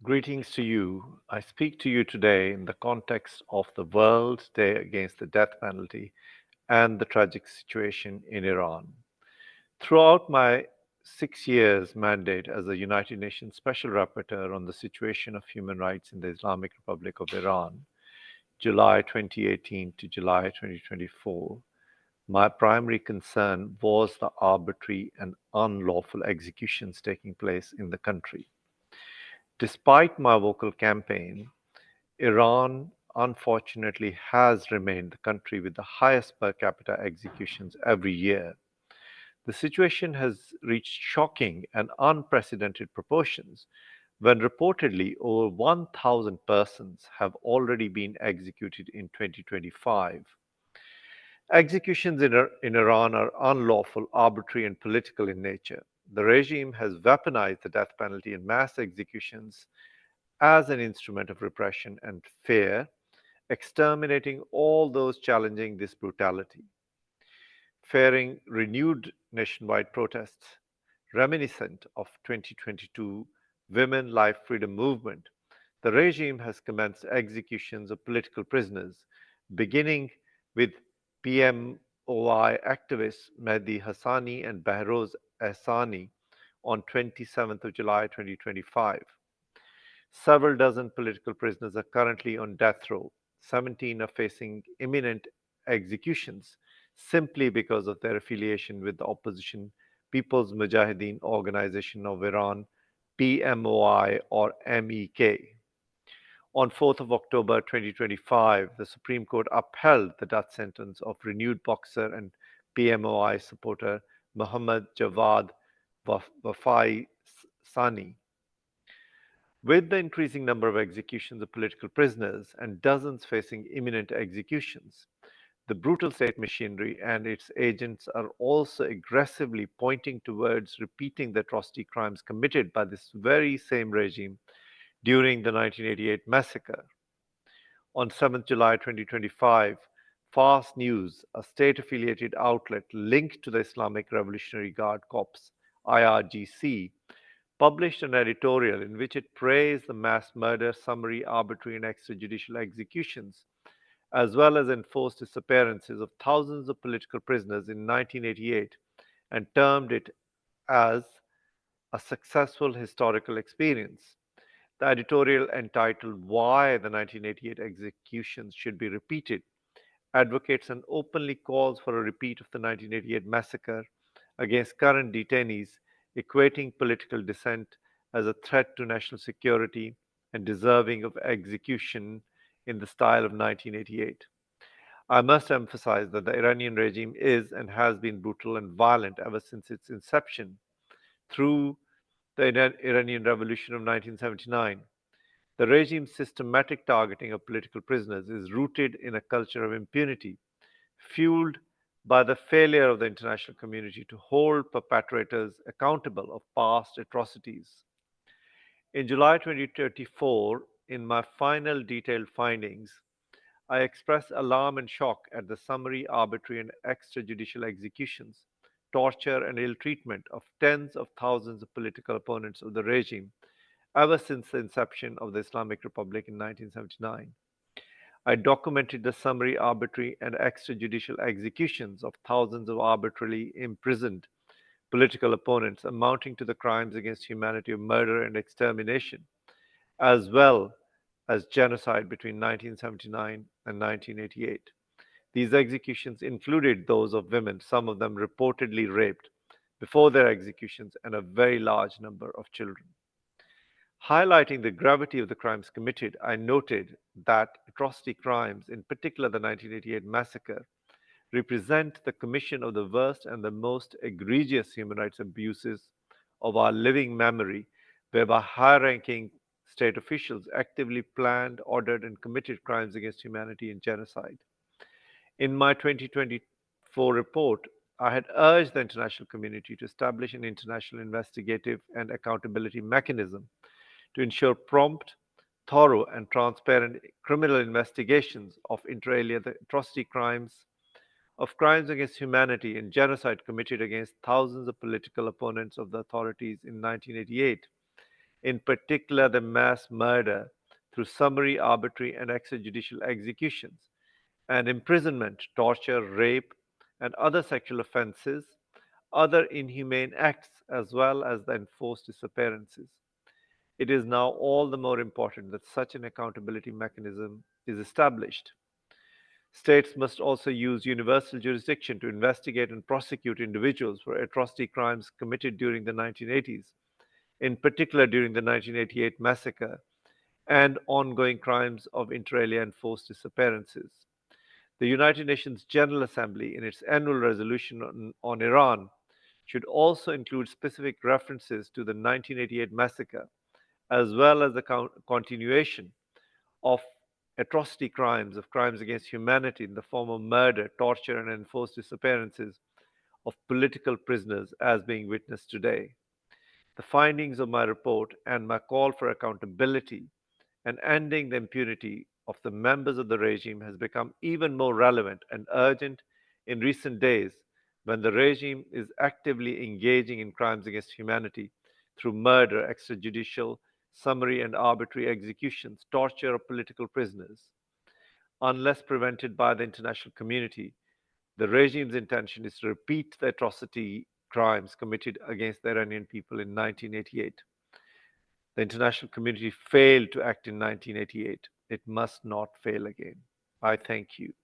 Greetings to you. I speak to you today in the context of the World Day Against the Death Penalty and the tragic situation in Iran. Throughout my 6 years mandate as the United Nations Special Rapporteur on the situation of human rights in the Islamic Republic of Iran, July 2018 to July 2024, my primary concern was the arbitrary and unlawful executions taking place in the country. Despite my vocal campaign, Iran unfortunately has remained the country with the highest per capita executions every year. The situation has reached shocking and unprecedented proportions when reportedly over 1,000 persons have already been executed in 2025. Executions in Iran are unlawful, arbitrary, and political in nature. The regime has weaponized the death penalty and mass executions as an instrument of repression and fear, exterminating all those challenging this brutality. Fearing renewed nationwide protests reminiscent of 2022 Women Life Freedom Movement, the regime has commenced executions of political prisoners, beginning with PMOI activists Mehdi Hassani and Behrouz Ehsani on 27th of July 2025. Several dozen political prisoners are currently on death row. 17 are facing imminent executions simply because of their affiliation with the opposition People's Mujahedin Organization of Iran, PMOI or MEK. On 4th of October 2025, the Supreme Court upheld the death sentence of renewed boxer and PMOI supporter Muhammad Javad Wafai Sani. With the increasing number of executions of political prisoners and dozens facing imminent executions, the brutal state machinery and its agents are also aggressively pointing towards repeating the atrocity crimes committed by this very same regime during the 1988 massacre. On 7th July 2025, Fast News, a state affiliated outlet linked to the Islamic Revolutionary Guard Corps IRGC, published an editorial in which it praised the mass murder, summary, arbitrary, and extrajudicial executions, as well as enforced disappearances of thousands of political prisoners in 1988 and termed it as a successful historical experience. The editorial, entitled Why the 1988 Executions Should Be Repeated, advocates and openly calls for a repeat of the 1988 massacre against current detainees, equating political dissent as a threat to national security and deserving of execution in the style of 1988. I must emphasize that the Iranian regime is and has been brutal and violent ever since its inception through the Iranian Revolution of 1979. The regime's systematic targeting of political prisoners is rooted in a culture of impunity, fueled by the failure of the international community to hold perpetrators accountable of past atrocities. In July 2024, in my final detailed findings, I expressed alarm and shock at the summary, arbitrary, and extrajudicial executions, torture, and ill treatment of tens of thousands of political opponents of the regime ever since the inception of the Islamic Republic in 1979. I documented the summary, arbitrary, and extrajudicial executions of thousands of arbitrarily imprisoned political opponents, amounting to the crimes against humanity of murder and extermination, as well as genocide between 1979 and 1988. These executions included those of women, some of them reportedly raped before their executions, and a very large number of children. Highlighting the gravity of the crimes committed, I noted that atrocity crimes, in particular the 1988 massacre, represent the commission of the worst and the most egregious human rights abuses of our living memory, whereby high ranking state officials actively planned, ordered, and committed crimes against humanity and genocide. In my 2024 report, I had urged the international community to establish an international investigative and accountability mechanism to ensure prompt, thorough, and transparent criminal investigations of inter alia the atrocity crimes, of crimes against humanity, and genocide committed against thousands of political opponents of the authorities in 1988. in particular the mass murder through summary, arbitrary, and extrajudicial executions, and imprisonment, torture, rape, and other sexual offenses, other inhumane acts, as well as the enforced disappearances. It is now all the more important that such an accountability mechanism is established. States must also use universal jurisdiction to investigate and prosecute individuals for atrocity crimes committed during the 1980s, in particular during the 1988 massacre, and ongoing crimes of inter alia and forced disappearances. The United Nations General Assembly, in its annual resolution on Iran, should also include specific references to the 1988 massacre, as well as the continuation of atrocity crimes, of crimes against humanity in the form of murder, torture, and enforced disappearances of political prisoners as being witnessed today. The findings of my report and my call for accountability and ending the impunity of the members of the regime has become even more relevant and urgent in recent days when the regime is actively engaging in crimes against humanity through murder, extrajudicial, summary, and arbitrary executions, torture of political prisoners. Unless prevented by the international community, the regime's intention is to repeat the atrocity crimes committed against the Iranian people in 1988. The international community failed to act in 1988. It must not fail again. I thank you.